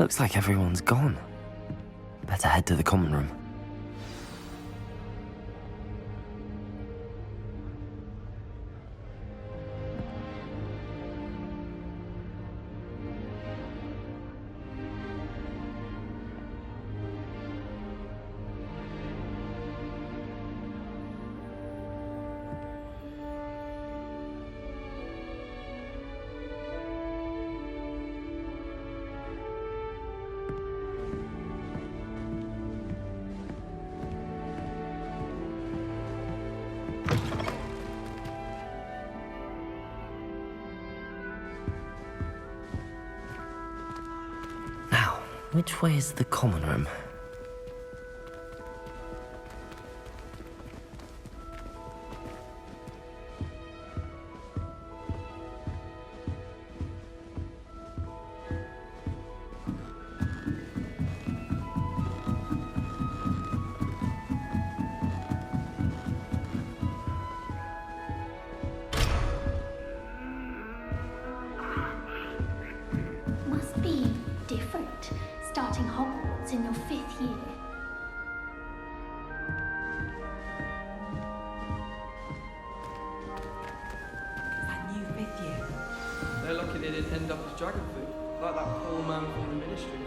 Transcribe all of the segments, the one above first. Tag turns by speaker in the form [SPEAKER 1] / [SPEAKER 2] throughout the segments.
[SPEAKER 1] Looks like everyone's gone. Better head to the common room. Which way is the common room?
[SPEAKER 2] Must be different, starting Hogwarts in your 5th year.
[SPEAKER 3] That new 5th year.
[SPEAKER 4] They're lucky they didn't end up as dragon food, like that poor man from the ministry.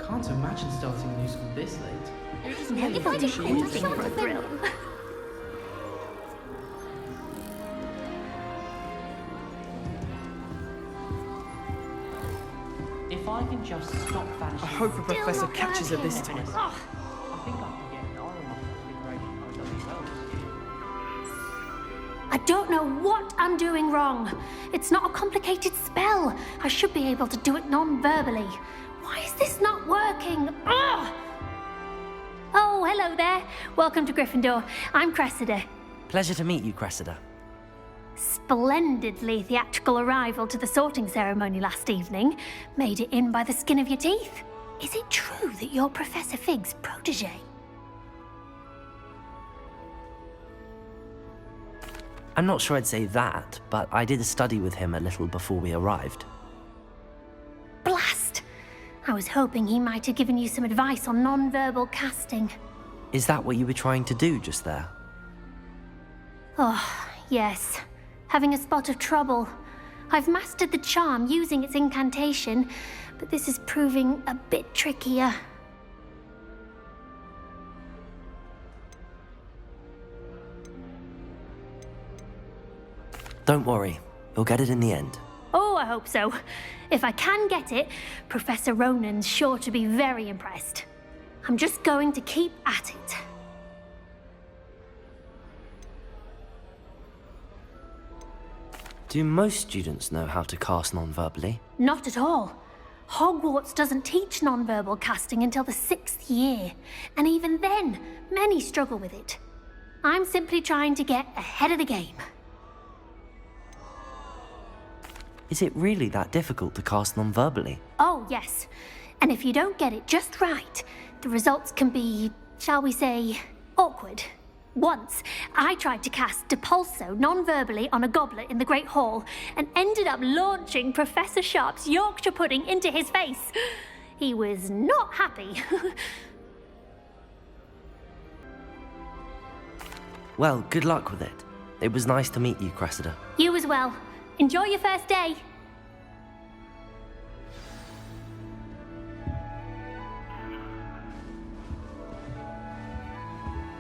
[SPEAKER 5] Can't imagine starting a new school this late.
[SPEAKER 2] If I did anything for a thrill.
[SPEAKER 3] If I can just stop vanishing.
[SPEAKER 4] I hope the professor
[SPEAKER 2] not
[SPEAKER 4] catches her this
[SPEAKER 2] working.
[SPEAKER 4] time.
[SPEAKER 3] I think I can get an iron off configuration on WL this year.
[SPEAKER 2] I don't know what I'm doing wrong. It's not a complicated spell. I should be able to do it non-verbally. Why is this not working? Ugh! Oh, hello there. Welcome to Gryffindor. I'm Cressida.
[SPEAKER 1] Pleasure to meet you, Cressida.
[SPEAKER 2] Splendidly theatrical arrival to the sorting ceremony last evening. Made it in by the skin of your teeth. Is it true that you're Professor Fig's protege?
[SPEAKER 1] I'm not sure I'd say that, but I did study with him a little before we arrived.
[SPEAKER 2] Blast! I was hoping he might have given you some advice on non-verbal casting.
[SPEAKER 1] Is that what you were trying to do just there?
[SPEAKER 2] Oh, yes. Having a spot of trouble. I've mastered the charm using its incantation, but this is proving a bit trickier.
[SPEAKER 1] Don't worry, you'll get it in the end.
[SPEAKER 2] Oh, I hope so. If I can get it, Professor Ronan's sure to be very impressed. I'm just going to keep at it.
[SPEAKER 1] Do most students know how to cast non-verbally?
[SPEAKER 2] Not at all. Hogwarts doesn't teach non-verbal casting until the 6th year, and even then, many struggle with it. I'm simply trying to get ahead of the game.
[SPEAKER 1] Is it really that difficult to cast non-verbally?
[SPEAKER 2] Oh, yes. And if you don't get it just right, the results can be, shall we say, awkward. Once, I tried to cast Depulso non-verbally on a goblet in the Great Hall and ended up launching Professor Sharp's Yorkshire pudding into his face. He was not happy.
[SPEAKER 1] Well, good luck with it. It was nice to meet you, Cressida.
[SPEAKER 2] You as well. Enjoy your first day.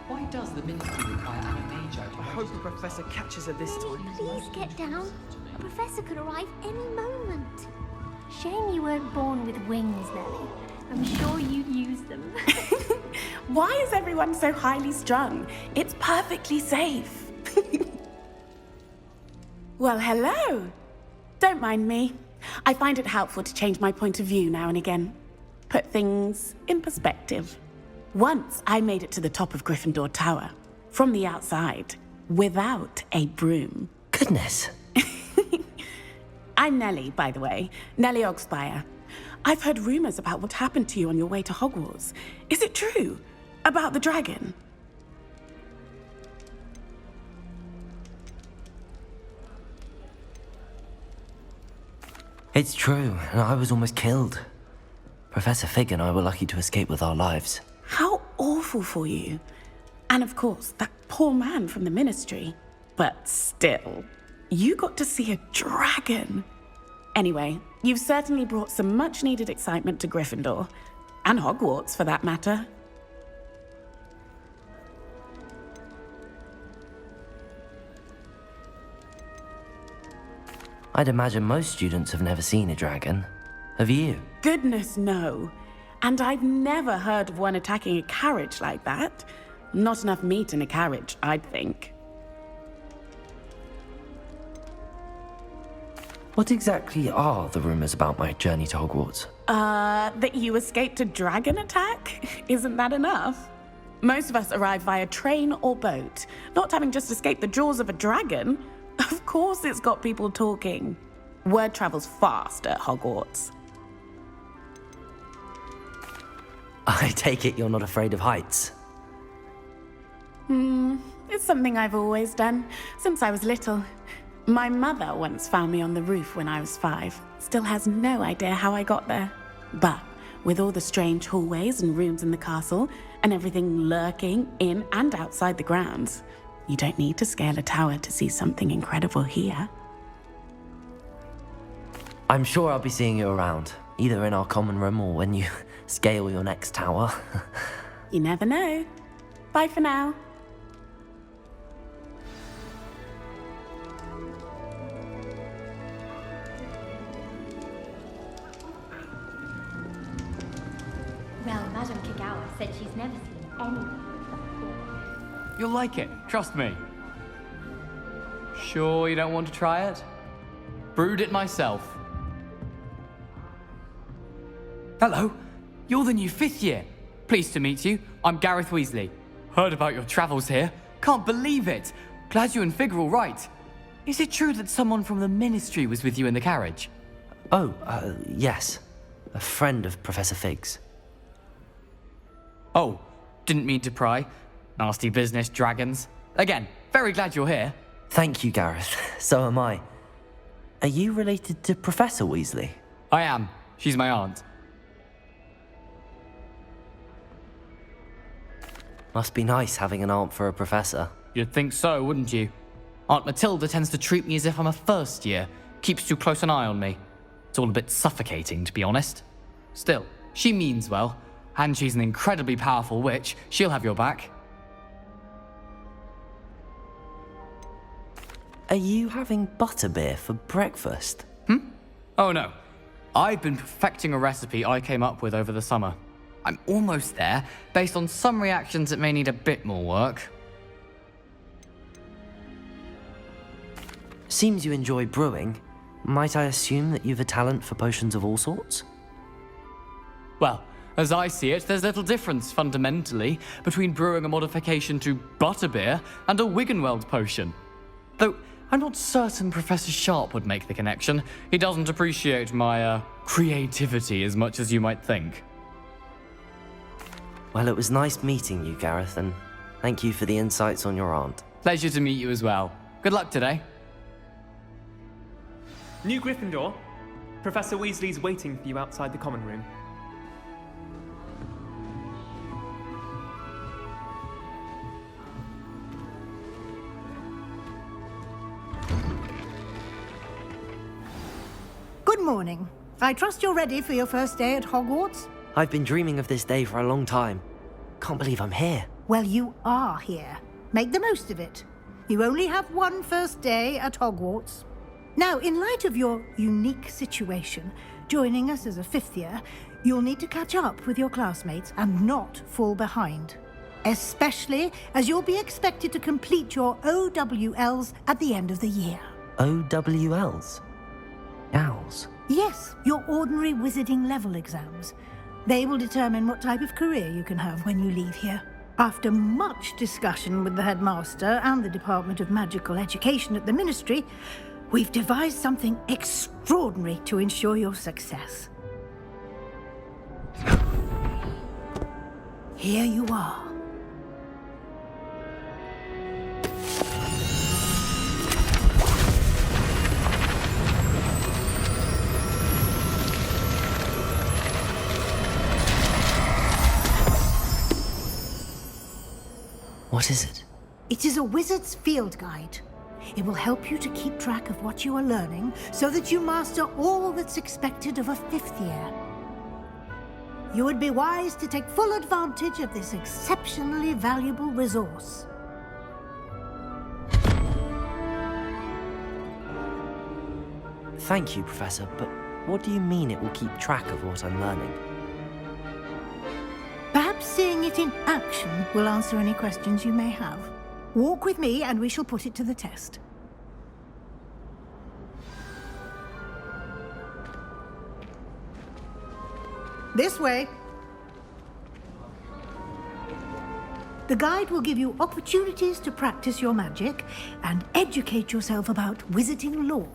[SPEAKER 3] Why does the ministry require animajo to
[SPEAKER 4] I hope the professor catches her this time.
[SPEAKER 6] Please get down. A professor could arrive any moment.
[SPEAKER 2] Shame you weren't born with wings, Nellie. I'm sure you'd use them.
[SPEAKER 7] Why is everyone so highly strung? It's perfectly safe. Well, hello. Don't mind me. I find it helpful to change my point of view now and again. Put things in perspective. Once I made it to the top of Gryffindor Tower, from the outside, without a broom.
[SPEAKER 1] Goodness.
[SPEAKER 7] I'm Nellie, by the way. Nellie Ogspire. I've heard rumors about what happened to you on your way to Hogwarts. Is it true? About the dragon?
[SPEAKER 1] It's true, and I was almost killed. Professor Fig and I were lucky to escape with our lives.
[SPEAKER 7] How awful for you. And of course, that poor man from the ministry. But still, you got to see a dragon. Anyway, you've certainly brought some much-needed excitement to Gryffindor. And Hogwarts, for that matter.
[SPEAKER 1] I'd imagine most students have never seen a dragon. Have you?
[SPEAKER 7] Goodness, no. And I've never heard of one attacking a carriage like that. Not enough meat in a carriage, I'd think.
[SPEAKER 1] What exactly are the rumors about my journey to Hogwarts?
[SPEAKER 7] That you escaped a dragon attack? Isn't that enough? Most of us arrive via train or boat, not having just escaped the jaws of a dragon. Of course it's got people talking. Word travels fast at Hogwarts.
[SPEAKER 1] I take it you're not afraid of heights.
[SPEAKER 7] It's something I've always done, since I was little. My mother once found me on the roof when I was 5. Still has no idea how I got there. But with all the strange hallways and rooms in the castle, and everything lurking in and outside the grounds, you don't need to scale a tower to see something incredible here.
[SPEAKER 1] I'm sure I'll be seeing you around, either in our common room or when you scale your next tower.
[SPEAKER 7] You never know. Bye for now.
[SPEAKER 6] Well, Madame Kagawa said she's never seen anything before.
[SPEAKER 8] You'll like it, trust me. Sure you don't want to try it? Brewed it myself. Hello, you're the new 5th year. Pleased to meet you. I'm Gareth Weasley. Heard about your travels here. Can't believe it. Glad you and Fig are all right. Is it true that someone from the ministry was with you in the carriage?
[SPEAKER 1] Oh, yes. A friend of Professor Fig's.
[SPEAKER 8] Oh, didn't mean to pry. Nasty business, dragons. Again, very glad you're here.
[SPEAKER 1] Thank you, Gareth. So am I. Are you related to Professor Weasley?
[SPEAKER 8] I am. She's my aunt.
[SPEAKER 1] Must be nice having an aunt for a professor.
[SPEAKER 8] You'd think so, wouldn't you? Aunt Matilda tends to treat me as if I'm a first year. Keeps too close an eye on me. It's all a bit suffocating, to be honest. Still, she means well. And she's an incredibly powerful witch. She'll have your back.
[SPEAKER 1] Are you having butterbeer for breakfast?
[SPEAKER 8] Oh no. I've been perfecting a recipe I came up with over the summer. I'm almost there. Based on some reactions, it may need a bit more work.
[SPEAKER 1] Seems you enjoy brewing. Might I assume that you've a talent for potions of all sorts?
[SPEAKER 8] Well, as I see it, there's little difference, fundamentally, between brewing a modification to butterbeer and a Wiggenweld potion. Though, I'm not certain Professor Sharp would make the connection. He doesn't appreciate my, creativity as much as you might think.
[SPEAKER 1] Well, it was nice meeting you, Gareth, and thank you for the insights on your aunt.
[SPEAKER 8] Pleasure to meet you as well. Good luck today.
[SPEAKER 9] New Gryffindor, Professor Weasley's waiting for you outside the common room.
[SPEAKER 10] Good morning. I trust you're ready for your first day at Hogwarts?
[SPEAKER 1] I've been dreaming of this day for a long time. Can't believe I'm here.
[SPEAKER 10] Well, you are here. Make the most of it. You only have one first day at Hogwarts. Now, in light of your unique situation, joining us as a 5th year, you'll need to catch up with your classmates and not fall behind. Especially as you'll be expected to complete your OWLs at the end of the year.
[SPEAKER 1] OWLs? Owls?
[SPEAKER 10] Yes, your ordinary wizarding level exams. They will determine what type of career you can have when you leave here. After much discussion with the headmaster and the Department of Magical Education at the Ministry, we've devised something extraordinary to ensure your success. Here you are.
[SPEAKER 1] What is it?
[SPEAKER 10] It is a wizard's field guide. It will help you to keep track of what you are learning so that you master all that's expected of a 5th year. You would be wise to take full advantage of this exceptionally valuable resource.
[SPEAKER 1] Thank you, Professor, but what do you mean it will keep track of what I'm learning?
[SPEAKER 10] Perhaps seeing it in action will answer any questions you may have. Walk with me and we shall put it to the test. This way. The guide will give you opportunities to practice your magic and educate yourself about wizarding lore.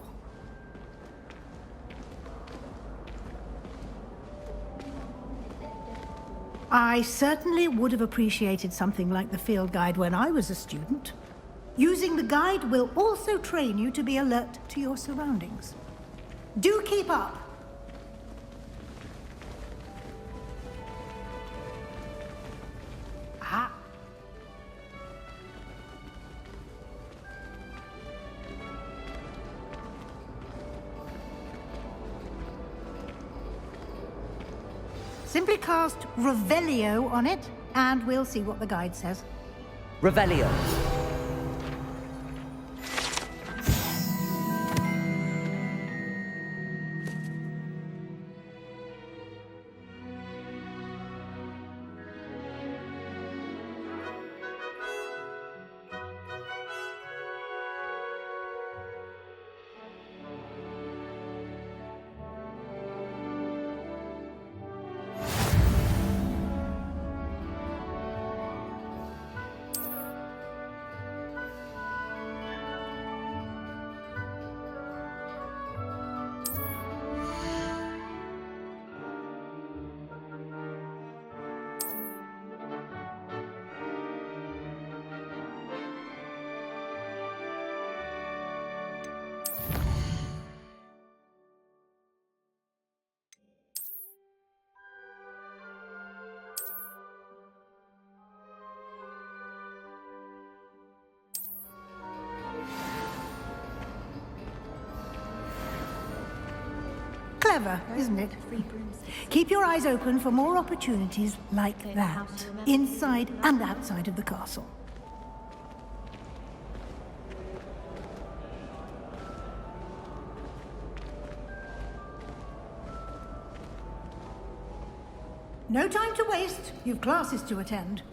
[SPEAKER 10] I certainly would have appreciated something like the field guide when I was a student. Using the guide will also train you to be alert to your surroundings. Do keep up! Ah. Simply cast Revelio on it, and we'll see what the guide says.
[SPEAKER 1] Revelio.
[SPEAKER 10] Clever, isn't it? Keep your eyes open for more opportunities like that, inside and outside of the castle. No time to waste. You've classes to attend.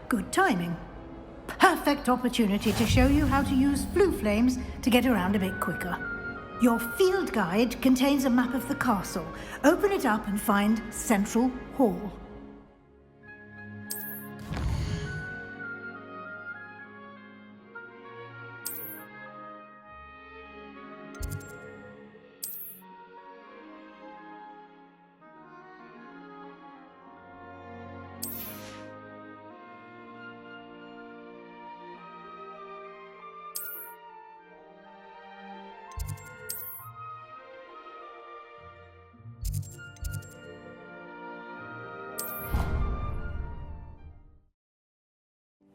[SPEAKER 10] Good timing. Perfect opportunity to show you how to use flue flames to get around a bit quicker. Your field guide contains a map of the castle. Open it up and find Central Hall.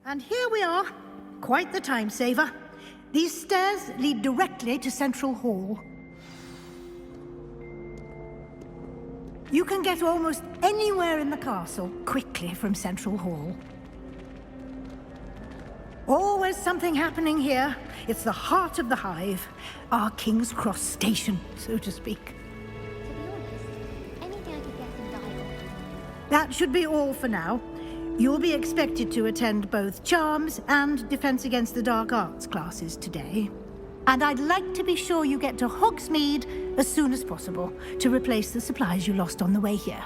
[SPEAKER 10] And here we are. Quite the time saver. These stairs lead directly to Central Hall. You can get almost anywhere in the castle quickly from Central Hall. Always something happening here. It's the heart of the hive. Our King's Cross station, so to speak.
[SPEAKER 6] To be honest, anything I could get in dialogue.
[SPEAKER 10] That should be all for now. You'll be expected to attend both Charms and Defense Against the Dark Arts classes today. And I'd like to be sure you get to Hogsmeade as soon as possible to replace the supplies you lost on the way here.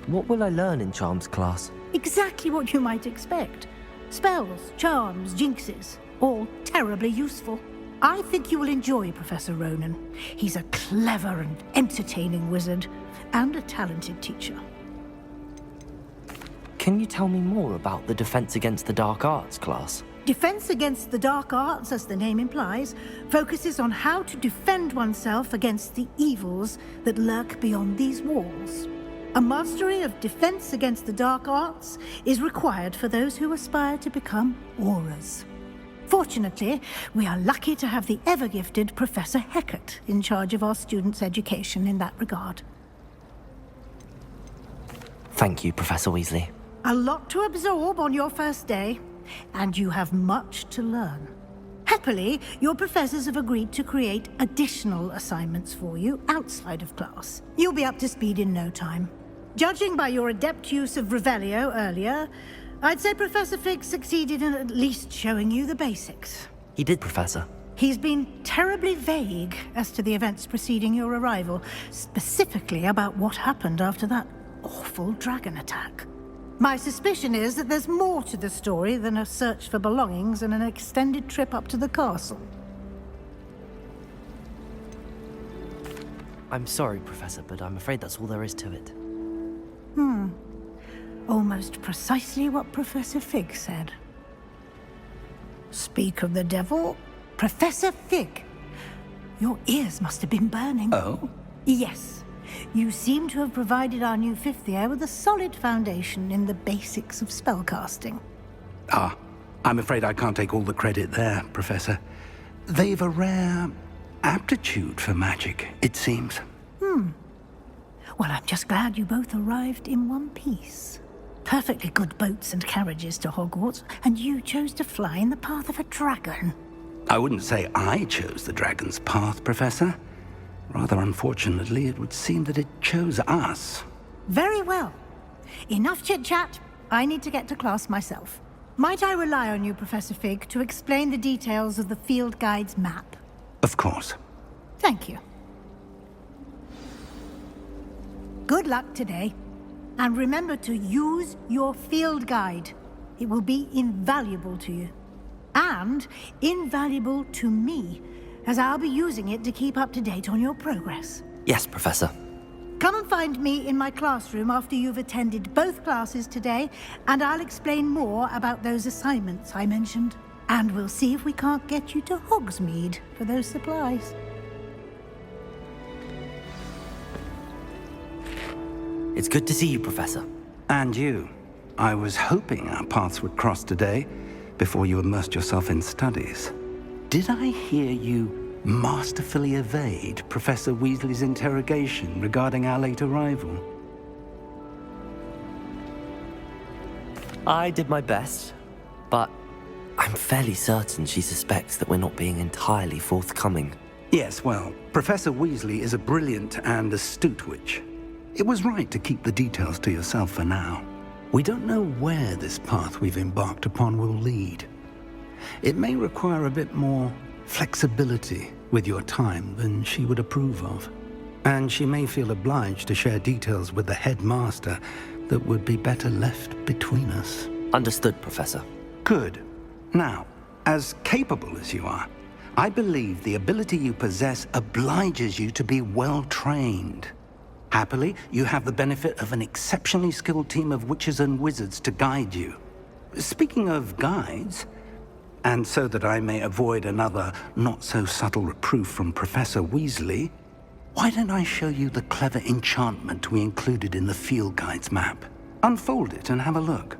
[SPEAKER 1] What will I learn in Charms class?
[SPEAKER 10] Exactly what you might expect. Spells, charms, jinxes, all terribly useful. I think you will enjoy Professor Ronan. He's a clever and entertaining wizard, and a talented teacher.
[SPEAKER 1] Can you tell me more about the Defense Against the Dark Arts class?
[SPEAKER 10] Defense Against the Dark Arts, as the name implies, focuses on how to defend oneself against the evils that lurk beyond these walls. A mastery of Defense Against the Dark Arts is required for those who aspire to become auras. Fortunately, we are lucky to have the ever-gifted Professor Hecat in charge of our students' education in that regard.
[SPEAKER 1] Thank you, Professor Weasley.
[SPEAKER 10] A lot to absorb on your first day, and you have much to learn. Happily, your professors have agreed to create additional assignments for you outside of class. You'll be up to speed in no time. Judging by your adept use of Revelio earlier, I'd say Professor Fig succeeded in at least showing you the basics.
[SPEAKER 1] He did, Professor.
[SPEAKER 10] He's been terribly vague as to the events preceding your arrival, specifically about what happened after that awful dragon attack. My suspicion is that there's more to the story than a search for belongings and an extended trip up to the castle.
[SPEAKER 1] I'm sorry, Professor, but I'm afraid that's all there is to it.
[SPEAKER 10] Almost precisely what Professor Fig said. Speak of the devil, Professor Fig. Your ears must have been burning.
[SPEAKER 11] Oh?
[SPEAKER 10] Yes. You seem to have provided our new fifth year with a solid foundation in the basics of spellcasting.
[SPEAKER 11] Ah, I'm afraid I can't take all the credit there, Professor. They've a rare aptitude for magic, it seems.
[SPEAKER 10] Well, I'm just glad you both arrived in one piece. Perfectly good boats and carriages to Hogwarts, and you chose to fly in the path of a dragon.
[SPEAKER 11] I wouldn't say I chose the dragon's path, Professor. Rather unfortunately, it would seem that it chose us.
[SPEAKER 10] Very well. Enough chit-chat. I need to get to class myself. Might I rely on you, Professor Fig, to explain the details of the field guide's map?
[SPEAKER 11] Of course.
[SPEAKER 10] Thank you. Good luck today. And remember to use your field guide. It will be invaluable to you. And invaluable to me, as I'll be using it to keep up to date on your progress.
[SPEAKER 1] Yes, Professor.
[SPEAKER 10] Come and find me in my classroom after you've attended both classes today, and I'll explain more about those assignments I mentioned. And we'll see if we can't get you to Hogsmeade for those supplies.
[SPEAKER 1] It's good to see you, Professor.
[SPEAKER 11] And you. I was hoping our paths would cross today, before you immersed yourself in studies. Did I hear you masterfully evade Professor Weasley's interrogation regarding our late arrival?
[SPEAKER 1] I did my best, but I'm fairly certain she suspects that we're not being entirely forthcoming.
[SPEAKER 11] Yes, well, Professor Weasley is a brilliant and astute witch. It was right to keep the details to yourself for now. We don't know where this path we've embarked upon will lead. It may require a bit more flexibility with your time than she would approve of. And she may feel obliged to share details with the headmaster that would be better left between us.
[SPEAKER 1] Understood, Professor.
[SPEAKER 11] Good. Now, as capable as you are, I believe the ability you possess obliges you to be well trained. Happily, you have the benefit of an exceptionally skilled team of witches and wizards to guide you. Speaking of guides, and so that I may avoid another not-so-subtle reproof from Professor Weasley, why don't I show you the clever enchantment we included in the field guide's map? Unfold it and have a look.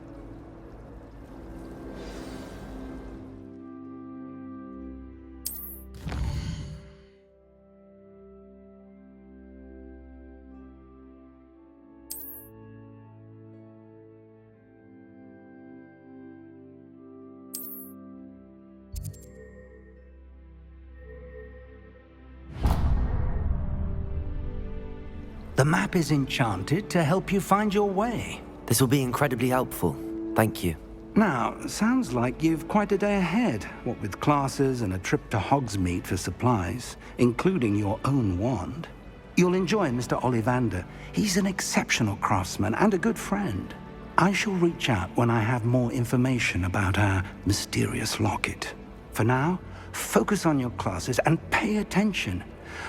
[SPEAKER 11] The map is enchanted to help you find your way.
[SPEAKER 1] This will be incredibly helpful. Thank you.
[SPEAKER 11] Now, sounds like you've quite a day ahead, what with classes and a trip to Hogsmeade for supplies, including your own wand. You'll enjoy Mr. Ollivander. He's an exceptional craftsman and a good friend. I shall reach out when I have more information about our mysterious locket. For now, focus on your classes and pay attention.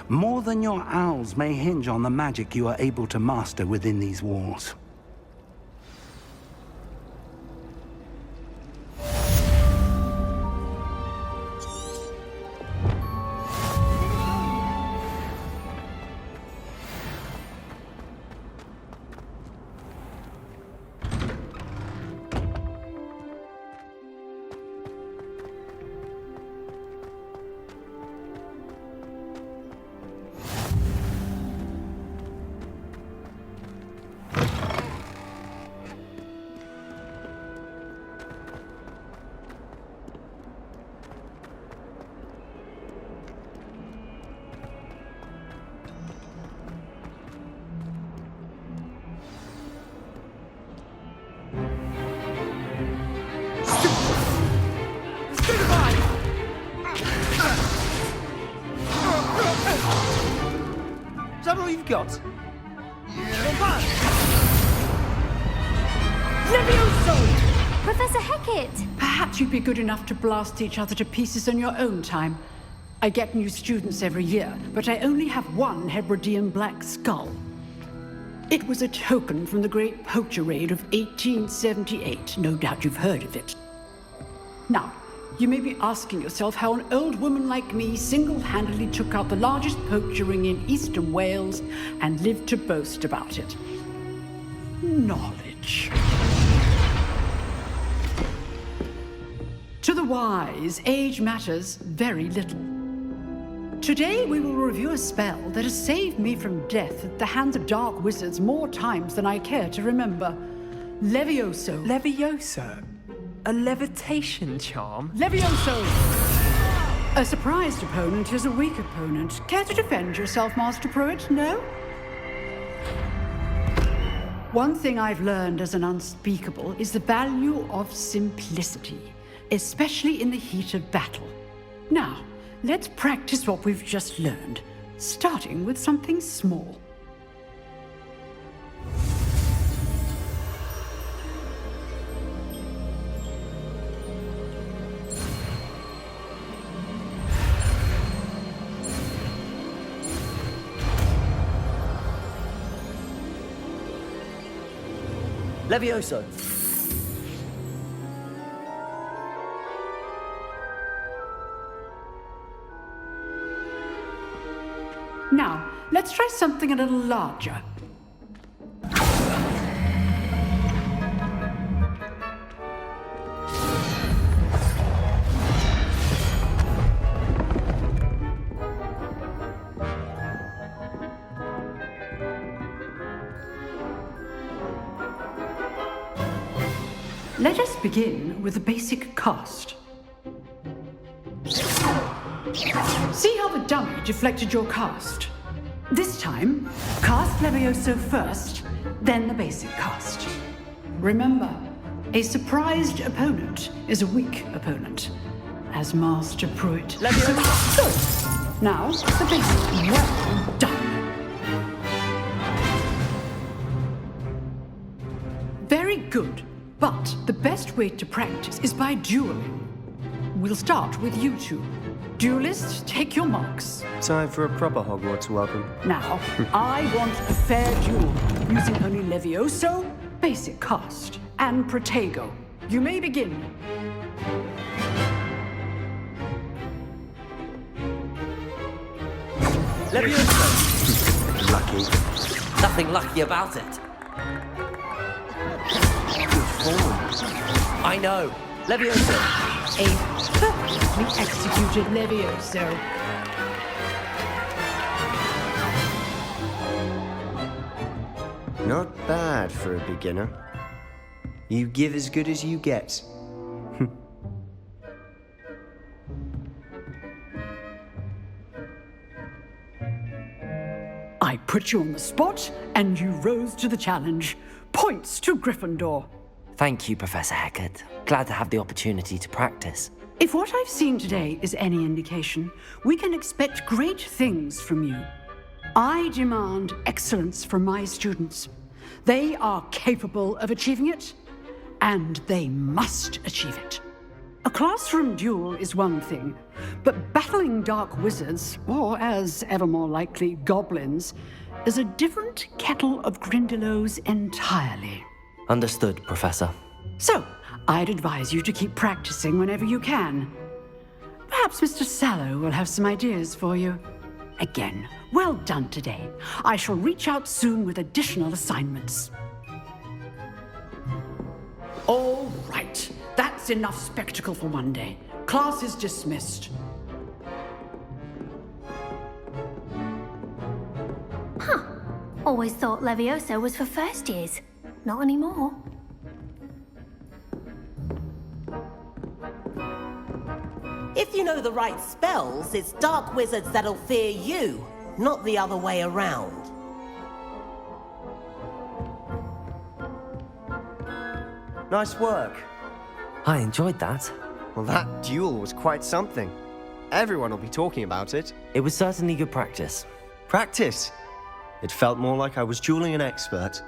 [SPEAKER 11] More than your owls may hinge on the magic you are able to master within these walls.
[SPEAKER 3] Is that all you've got?
[SPEAKER 12] Levioso!
[SPEAKER 2] Professor Hecat!
[SPEAKER 12] Perhaps you'd be good enough to blast each other to pieces in your own time. I get new students every year, but I only have one Hebridean black skull. It was a token from the Great Poacher Raid of 1878. No doubt you've heard of it. Now, you may be asking yourself how an old woman like me single-handedly took out the largest poacher ring in eastern Wales and lived to boast about it. Knowledge. To the wise, age matters very little. Today we will review a spell that has saved me from death at the hands of dark wizards more times than I care to remember. Levioso.
[SPEAKER 9] Levioso? A levitation charm?
[SPEAKER 12] Levioso! A surprised opponent is a weak opponent. Care to defend yourself, Master Pruitt? No? One thing I've learned as an unspeakable is the value of simplicity, especially in the heat of battle. Now, let's practice what we've just learned, starting with something small.
[SPEAKER 1] Levioso!
[SPEAKER 12] Now, let's try something a little larger. Let us begin with the basic cast. See how the dummy deflected your cast? This time, cast Levioso first, then the basic cast. Remember, a surprised opponent is a weak opponent, as Master Pruitt. Levioso! Good. Now, the basic. Well done. Very good, but the best way to practice is by dueling. We'll start with you two. Duelists, take your marks.
[SPEAKER 13] Time for a proper Hogwarts welcome.
[SPEAKER 12] Now, I want a fair duel, using only Levioso, basic cast, and Protego. You may begin.
[SPEAKER 1] Levioso!
[SPEAKER 13] Lucky.
[SPEAKER 1] Nothing lucky about it. I know. Levioso!
[SPEAKER 12] A perfectly executed Levioso.
[SPEAKER 13] Not bad for a beginner. You give as good as you get.
[SPEAKER 12] I put you on the spot, and you rose to the challenge. Points to Gryffindor.
[SPEAKER 1] Thank you, Professor Hecat. Glad to have the opportunity to practice.
[SPEAKER 12] If what I've seen today is any indication, we can expect great things from you. I demand excellence from my students. They are capable of achieving it, and they must achieve it. A classroom duel is one thing, but battling dark wizards, or as ever more likely, goblins, is a different kettle of Grindylows entirely.
[SPEAKER 1] Understood, Professor.
[SPEAKER 12] So, I'd advise you to keep practicing whenever you can. Perhaps Mr. Sallow will have some ideas for you. Again, well done today. I shall reach out soon with additional assignments. All right. That's enough spectacle for one day. Class is dismissed.
[SPEAKER 2] Huh. Always thought Levioso was for first years. Not anymore.
[SPEAKER 14] If you know the right spells, it's dark wizards that'll fear you, not the other way around.
[SPEAKER 13] Nice work.
[SPEAKER 1] I enjoyed that.
[SPEAKER 13] Well, that duel was quite something. Everyone will be talking about it.
[SPEAKER 1] It was certainly good practice.
[SPEAKER 13] Practice? It felt more like I was dueling an expert.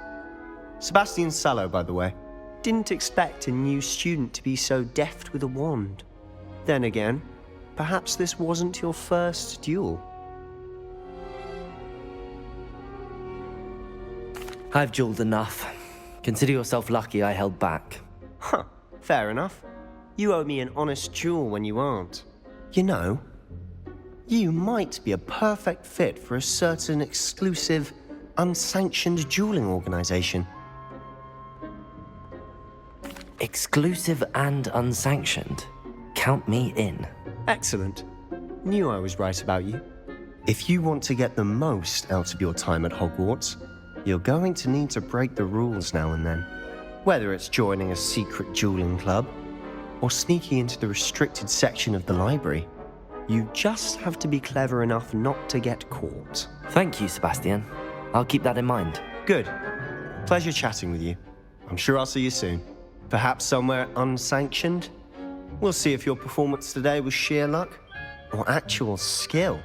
[SPEAKER 13] Sebastian Sallow, by the way. Didn't expect a new student to be so deft with a wand. Then again, perhaps this wasn't your first duel.
[SPEAKER 1] I've dueled enough. Consider yourself lucky I held back.
[SPEAKER 13] Huh, fair enough. You owe me an honest duel when you aren't. You know, you might be a perfect fit for a certain exclusive, unsanctioned dueling organization.
[SPEAKER 1] Exclusive and unsanctioned? Count me in.
[SPEAKER 13] Excellent. Knew I was right about you. If you want to get the most out of your time at Hogwarts, you're going to need to break the rules now and then. Whether it's joining a secret dueling club, or sneaking into the restricted section of the library, you just have to be clever enough not to get caught.
[SPEAKER 1] Thank you, Sebastian. I'll keep that in mind.
[SPEAKER 13] Good. Pleasure chatting with you. I'm sure I'll see you soon. Perhaps somewhere unsanctioned? We'll see if your performance today was sheer luck or actual skill.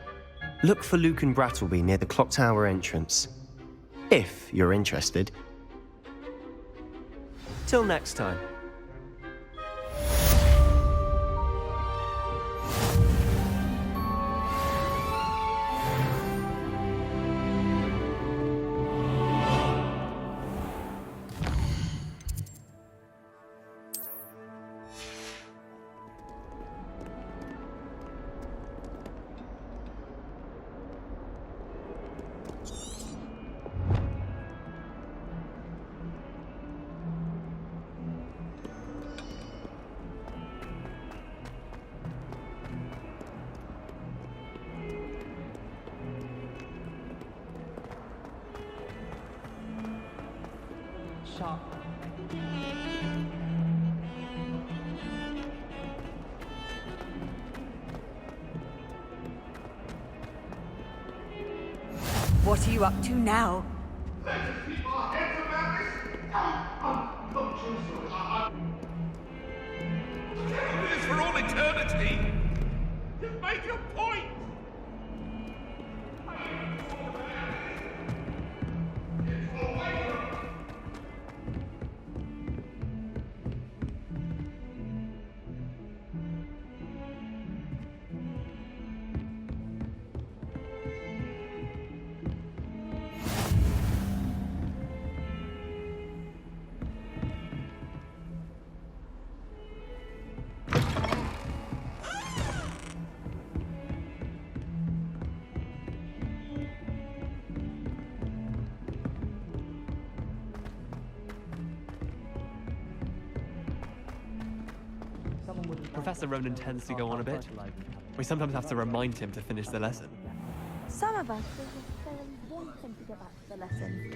[SPEAKER 13] Look for Luke and Brattleby near the clock tower entrance. If you're interested. Till next time.
[SPEAKER 3] Sharp.
[SPEAKER 15] What are you up to now?
[SPEAKER 16] This for all eternity. You've made your point.
[SPEAKER 9] Professor Ronan tends to go on a bit. We sometimes have to remind him to finish the lesson.
[SPEAKER 17] Some of us want him to get back to the lesson.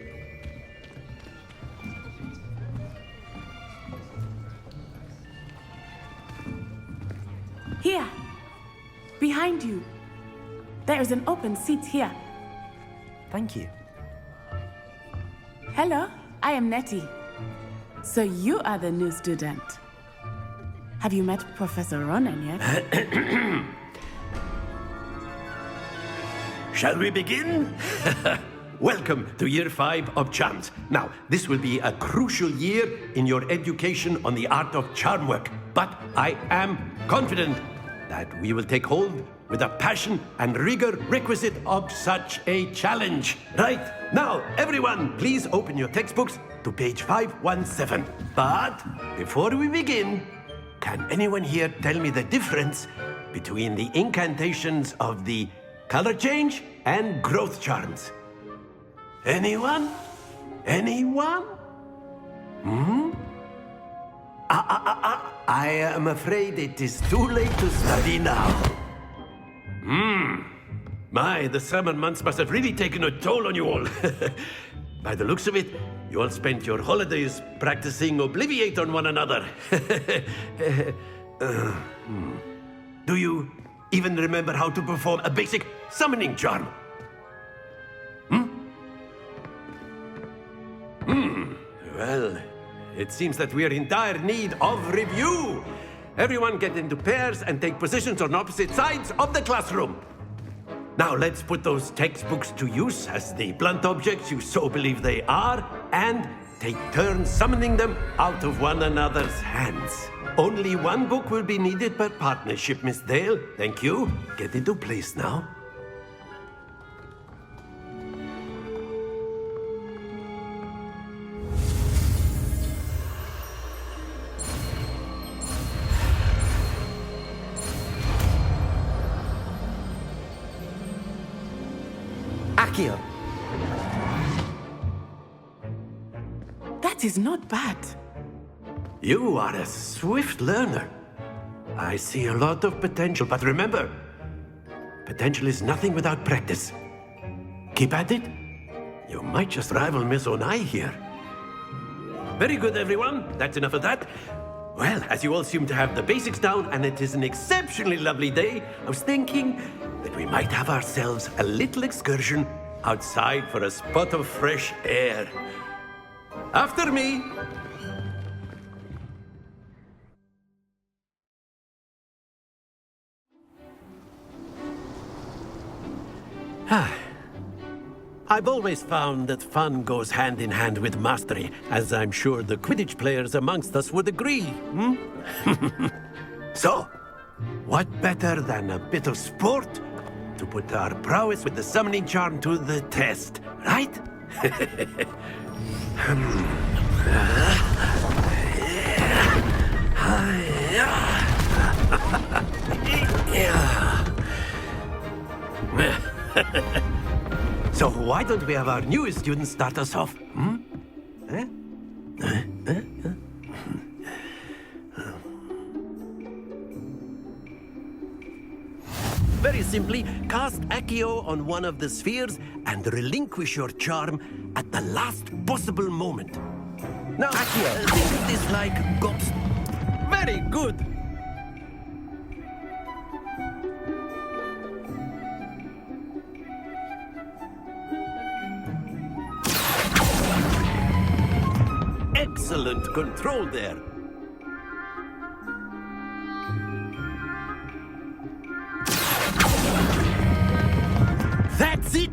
[SPEAKER 7] Here, behind you. There is an open seat here.
[SPEAKER 1] Thank you.
[SPEAKER 7] Hello, I am Nettie. So you are the new student. Have you met Professor Ronan yet?
[SPEAKER 18] Shall we begin? Welcome to Year 5 of Charms. Now, this will be a crucial year in your education on the art of charm work. But I am confident that we will take hold with the passion and rigor requisite of such a challenge. Right, now, everyone, please open your textbooks to page 517. But before we begin, can anyone here tell me the difference between the incantations of the color change and growth charms? Anyone? Anyone? I am afraid it is too late to study now. My, the summer months must have really taken a toll on you all. By the looks of it, you all spent your holidays practicing Obliviate on one another. Do you even remember how to perform a basic summoning charm? Well, it seems that we are in dire need of review. Everyone get into pairs and take positions on opposite sides of the classroom. Now let's put those textbooks to use as the blunt objects you so believe they are, and take turns summoning them out of one another's hands. Only one book will be needed per partnership, Miss Dale. Thank you. Get into place now.
[SPEAKER 1] Accio!
[SPEAKER 7] That is not bad.
[SPEAKER 18] You are a swift learner. I see a lot of potential, but remember, potential is nothing without practice. Keep at it. You might just rival Miss Onai here. Very good, everyone. That's enough of that. Well, as you all seem to have the basics down, and it is an exceptionally lovely day, I was thinking that we might have ourselves a little excursion outside for a spot of fresh air. After me. I've always found that fun goes hand in hand with mastery, as I'm sure the Quidditch players amongst us would agree. So, what better than a bit of sport to put our prowess with the summoning charm to the test, right? So why don't we have our newest student start us off? Very simply, cast Accio on one of the spheres and relinquish your charm at the last possible moment. Now, Accio, think of this like ghost. Very good. Excellent control there. That's it!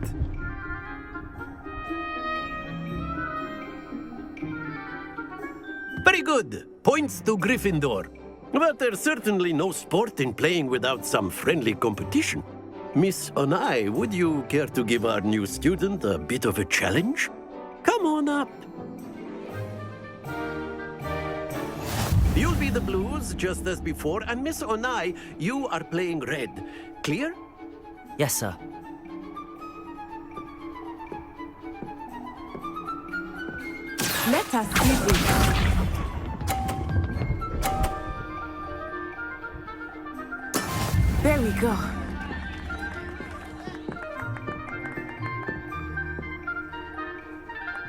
[SPEAKER 18] Very good. Points to Gryffindor. But there's certainly no sport in playing without some friendly competition. Miss Onai, would you care to give our new student a bit of a challenge? Come on up. You'll be the blues, just as before, and Miss Onai, you are playing red. Clear?
[SPEAKER 1] Yes, sir.
[SPEAKER 7] Let us do this. There we go.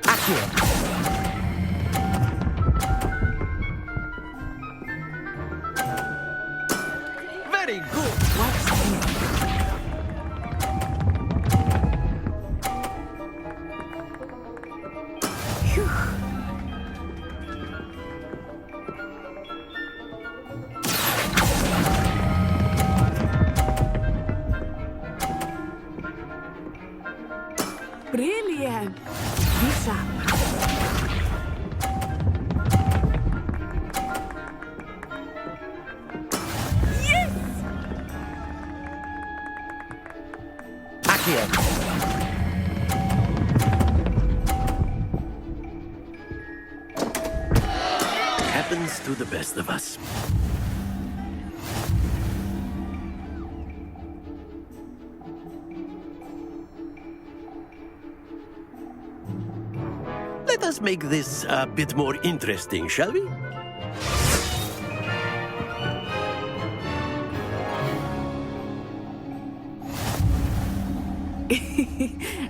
[SPEAKER 1] Accio!
[SPEAKER 18] Very good.
[SPEAKER 7] What's this? sharp.
[SPEAKER 1] Accio.
[SPEAKER 18] Happens to the best of us. Let us make this a bit more interesting, shall we?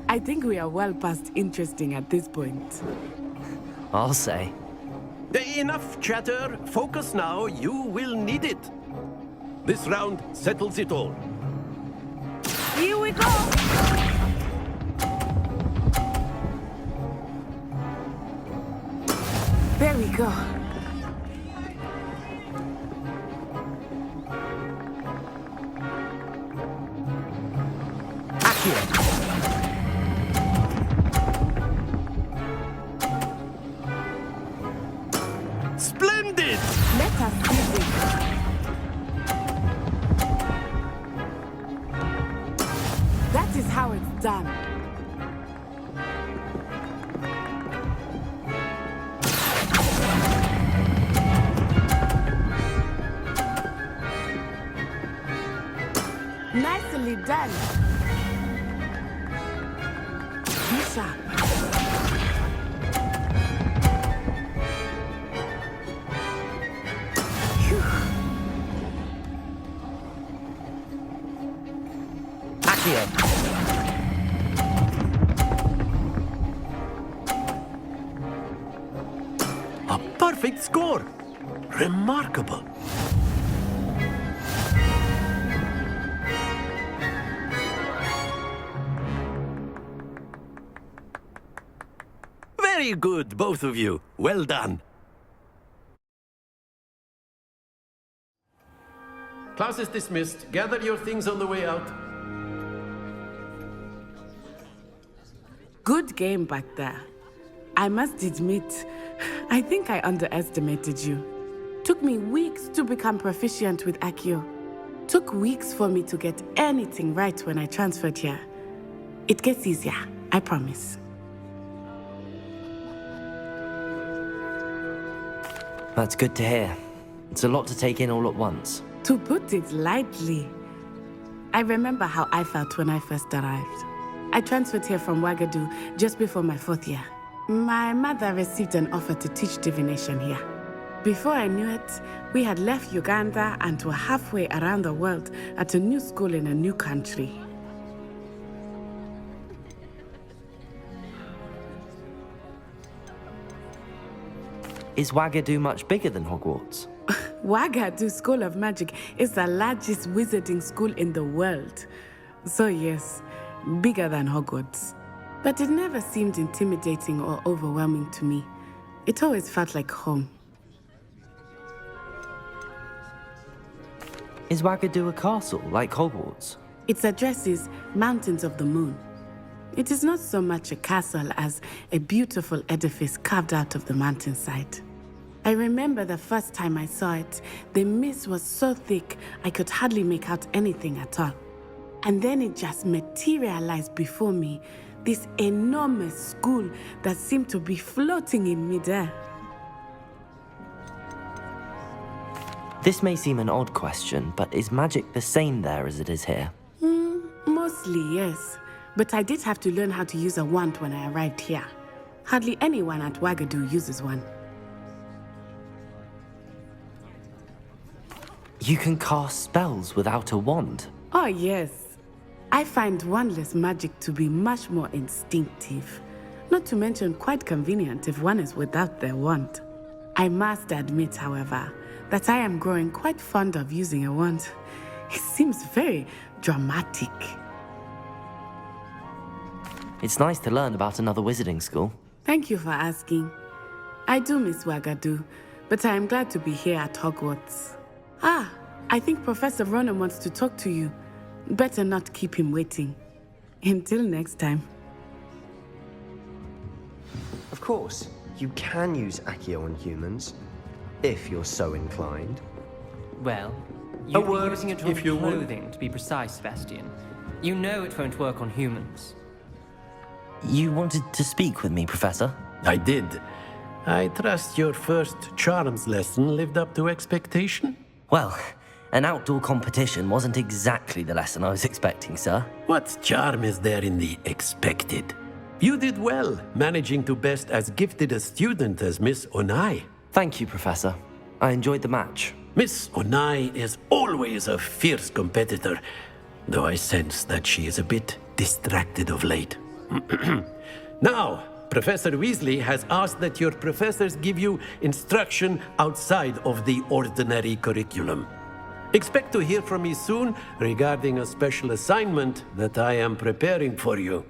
[SPEAKER 7] I think we are well past interesting at this point.
[SPEAKER 1] I'll say.
[SPEAKER 18] Enough chatter. Focus now. You will need it. This round settles it all.
[SPEAKER 7] Here we go! There we go.
[SPEAKER 18] Splendid!
[SPEAKER 7] Let us see this. That is how it's done. Nicely done. Be sharp.
[SPEAKER 1] Accio.
[SPEAKER 18] A perfect score. Remarkable. Very good, both of you. Well done. Class is dismissed. Gather your things on the way out.
[SPEAKER 7] Good game back there. I must admit, I think I underestimated you. Took me weeks to become proficient with Accio. Took weeks for me to get anything right when I transferred here. It gets easier, I promise.
[SPEAKER 1] That's good to hear. It's a lot to take in all at once.
[SPEAKER 7] To put it lightly, I remember how I felt when I first arrived. I transferred here from Ouagadougou just before my 4th year. My mother received an offer to teach divination here. Before I knew it, we had left Uganda and were halfway around the world at a new school in a new country.
[SPEAKER 1] Is Ouagadougou much bigger than Hogwarts?
[SPEAKER 7] Ouagadougou School of Magic is the largest wizarding school in the world. So yes, bigger than Hogwarts. But it never seemed intimidating or overwhelming to me. It always felt like home.
[SPEAKER 1] Is Ouagadougou a castle, like Hogwarts?
[SPEAKER 7] Its address is Mountains of the Moon. It is not so much a castle as a beautiful edifice carved out of the mountainside. I remember the first time I saw it, the mist was so thick I could hardly make out anything at all. And then it just materialized before me, this enormous school that seemed to be floating in midair.
[SPEAKER 1] This may seem an odd question, but is magic the same there as it is here?
[SPEAKER 7] Mostly, yes. But I did have to learn how to use a wand when I arrived here. Hardly anyone at Ouagadougou uses one.
[SPEAKER 1] You can cast spells without a wand?
[SPEAKER 7] Oh, yes. I find wandless magic to be much more instinctive. Not to mention quite convenient if one is without their wand. I must admit, however, that I am growing quite fond of using a wand. It seems very dramatic.
[SPEAKER 1] It's nice to learn about another wizarding school.
[SPEAKER 7] Thank you for asking. I do miss Ouagadougou, but I am glad to be here at Hogwarts. Ah, I think Professor Ronan wants to talk to you. Better not keep him waiting. Until next time.
[SPEAKER 13] Of course, you can use Accio on humans, if you're so inclined.
[SPEAKER 19] Well,
[SPEAKER 18] A
[SPEAKER 19] you'd be
[SPEAKER 18] word,
[SPEAKER 19] using it on
[SPEAKER 18] if you would.
[SPEAKER 19] clothing, to be precise, Sebastian. You know it won't work on humans.
[SPEAKER 1] You wanted to speak with me, Professor?
[SPEAKER 18] I did. I trust your first charms lesson lived up to expectation?
[SPEAKER 1] Well, an outdoor competition wasn't exactly the lesson I was expecting, sir.
[SPEAKER 18] What charm is there in the expected? You did well, managing to best as gifted a student as Miss Onai.
[SPEAKER 1] Thank you, Professor. I enjoyed the match.
[SPEAKER 18] Miss Onai is always a fierce competitor, though I sense that she is a bit distracted of late. Now, Professor Weasley has asked that your professors give you instruction outside of the ordinary curriculum. Expect to hear from me soon regarding a special assignment that I am preparing for you.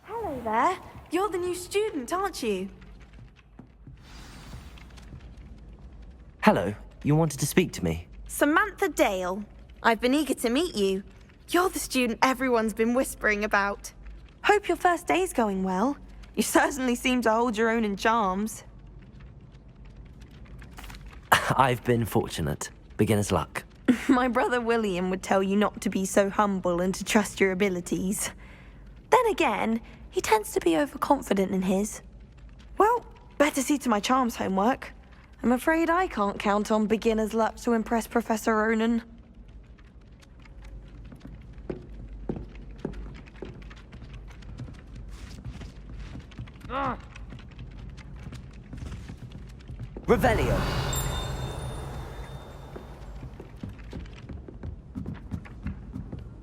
[SPEAKER 20] Hello there. You're the new student, aren't you?
[SPEAKER 1] Hello, you wanted to speak to me?
[SPEAKER 20] Samantha Dale. I've been eager to meet you. You're the student everyone's been whispering about. Hope your first day's going well. You certainly seem to hold your own in charms.
[SPEAKER 1] I've been fortunate. Beginner's luck.
[SPEAKER 20] My brother William would tell you not to be so humble and to trust your abilities. Then again, he tends to be overconfident in his. Well, better see to my charms homework. I'm afraid I can't count on beginner's luck to impress Professor Ronan.
[SPEAKER 1] Revelio.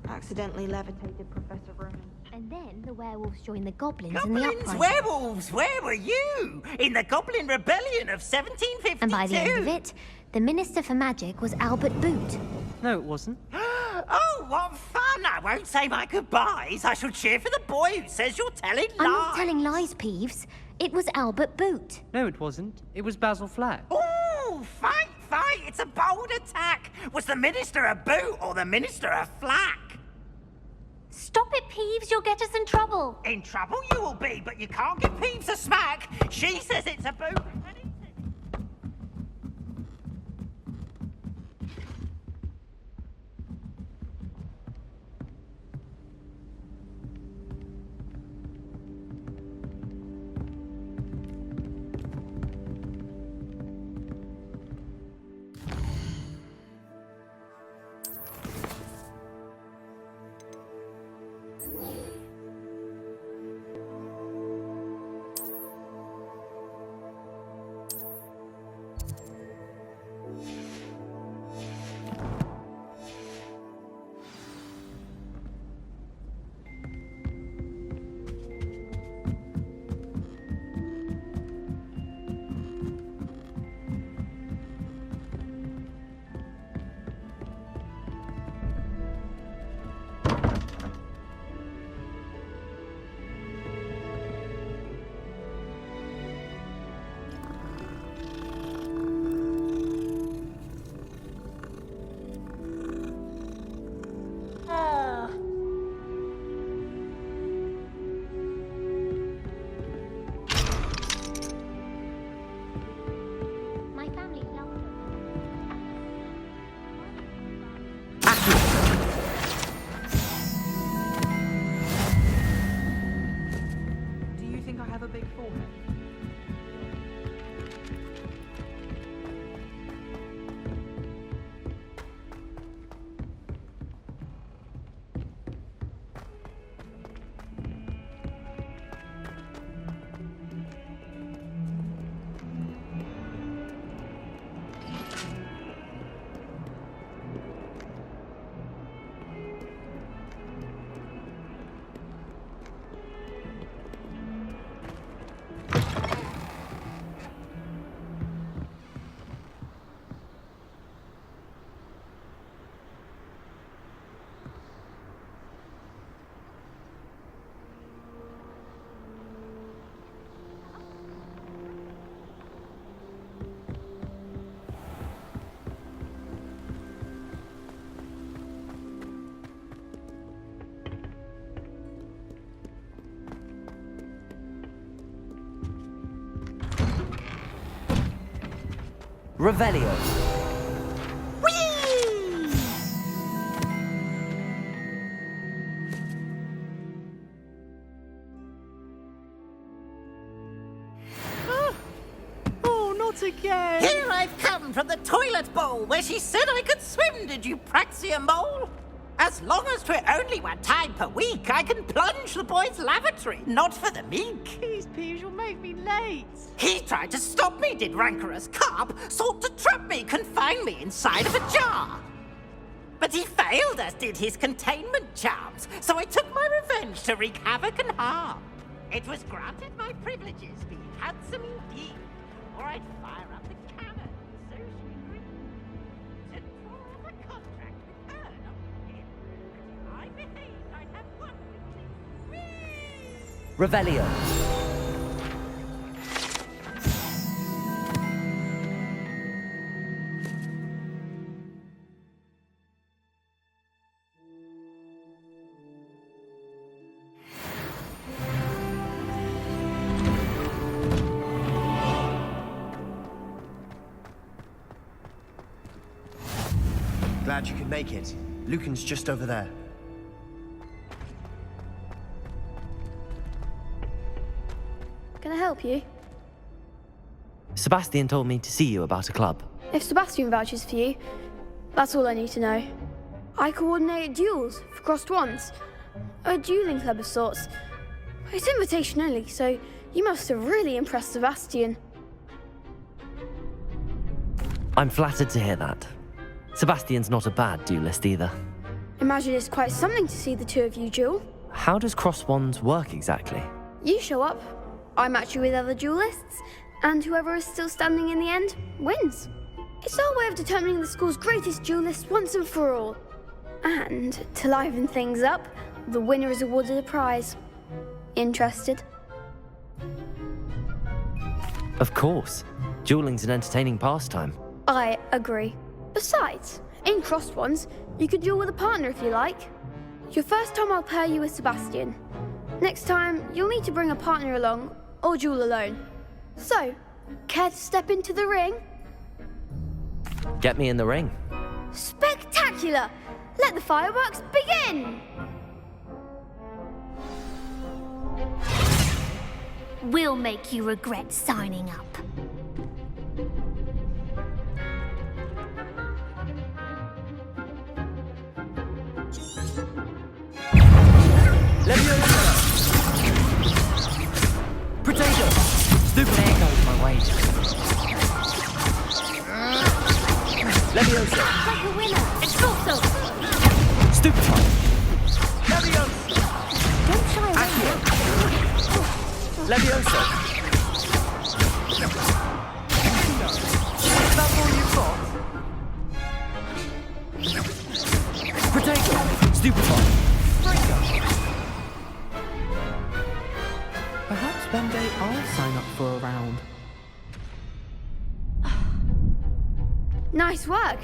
[SPEAKER 20] Accidentally levitated Professor Ronan.
[SPEAKER 2] And then the werewolves joined the goblins in the
[SPEAKER 21] Goblins,
[SPEAKER 2] uprising.
[SPEAKER 21] werewolves, where were you? In the Goblin Rebellion of 1752?
[SPEAKER 2] And by the end of it, the Minister for Magic was Albert Boot.
[SPEAKER 19] No, it wasn't.
[SPEAKER 21] Oh, what fun! I won't say my goodbyes. I shall cheer for the boy who says you're telling lies.
[SPEAKER 2] I'm not telling lies, Peeves. It was Albert Boot.
[SPEAKER 19] No, it wasn't. It was Basil Flack.
[SPEAKER 21] Ooh, fight, fight! It's a bold attack. Was the Minister a boot or the Minister a flack?
[SPEAKER 2] Stop it, Peeves. You'll get us in trouble.
[SPEAKER 21] In trouble you will be, but you can't give Peeves a smack. She says it's a boot.
[SPEAKER 2] My family loved
[SPEAKER 3] Do you think I have a big forehead?
[SPEAKER 1] Revelio.
[SPEAKER 21] Oh, not again! Here I've come from the toilet bowl where she said I could swim, did you praxia mole? As long as 'twere only one time per week, I can plunge the boy's lavatory, not for the meek.
[SPEAKER 3] Please, Peeves, you'll make me late.
[SPEAKER 21] He tried to stop me, did rancorous carp, sought to trap me, confine me inside of a jar. But he failed, as did his containment charms, so I took my revenge to wreak havoc and harm. It was granted my privileges be handsome indeed, or I'd fire up the cannon, so she agreed. To draw the contract with her, not with him. If I behaved, I'd have one with him.
[SPEAKER 1] Revelio.
[SPEAKER 13] Glad you could make it. Lucan's just over there.
[SPEAKER 5] Can I help you?
[SPEAKER 1] Sebastian told me to see you about a club.
[SPEAKER 5] If Sebastian vouches for you, that's all I need to know. I coordinate duels for crossed wands. A dueling club of sorts. It's invitation only, so you must have really impressed Sebastian.
[SPEAKER 1] I'm flattered to hear that. Sebastian's not a bad duelist either.
[SPEAKER 5] Imagine it's quite something to see the two of you duel.
[SPEAKER 1] How does cross wands work exactly?
[SPEAKER 5] You show up, I match you with other duelists, and whoever is still standing in the end wins. It's our way of determining the school's greatest duelist once and for all. And to liven things up, the winner is awarded a prize. Interested?
[SPEAKER 1] Of course. Dueling's an entertaining pastime.
[SPEAKER 5] I agree. Besides, in crossed ones, you could duel with a partner if you like. Your first time I'll pair you with Sebastian. Next time, you'll need to bring a partner along, or duel alone. So, care to step into the ring?
[SPEAKER 1] Get me in the ring.
[SPEAKER 5] Spectacular! Let the fireworks begin!
[SPEAKER 2] We'll make you regret signing up.
[SPEAKER 1] Potato! Stupid air goes my way. Levioso!
[SPEAKER 2] Like a winner! Expulso!
[SPEAKER 1] Stupid one!
[SPEAKER 2] Levioso! Don't shy away.
[SPEAKER 1] Levioso!
[SPEAKER 4] Is that all you've got?
[SPEAKER 1] Potato! Stupid one!
[SPEAKER 4] Perhaps one day I'll sign up for a round.
[SPEAKER 5] Nice work.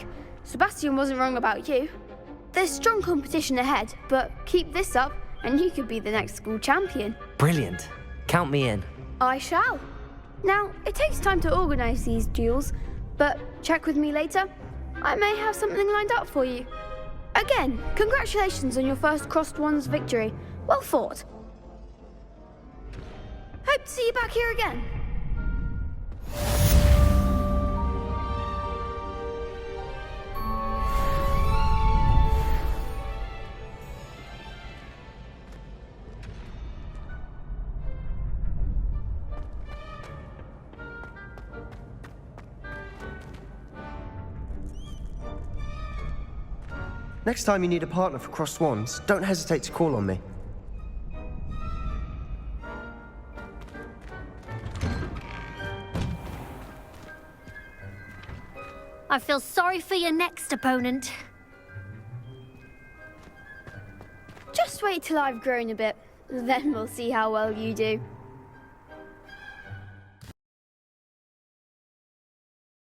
[SPEAKER 5] Sebastian wasn't wrong about you. There's strong competition ahead, but keep this up and you could be the next school champion.
[SPEAKER 1] Brilliant. Count me in.
[SPEAKER 5] I shall. Now, it takes time to organise these duels, but check with me later. I may have something lined up for you. Again, congratulations on your first crossed wands victory. Well fought. Hope to see you back here again.
[SPEAKER 13] Next time you need a partner for crossed wands, don't hesitate to call on me.
[SPEAKER 2] I feel sorry for your next opponent.
[SPEAKER 5] Just wait till I've grown a bit, then we'll see how well you do.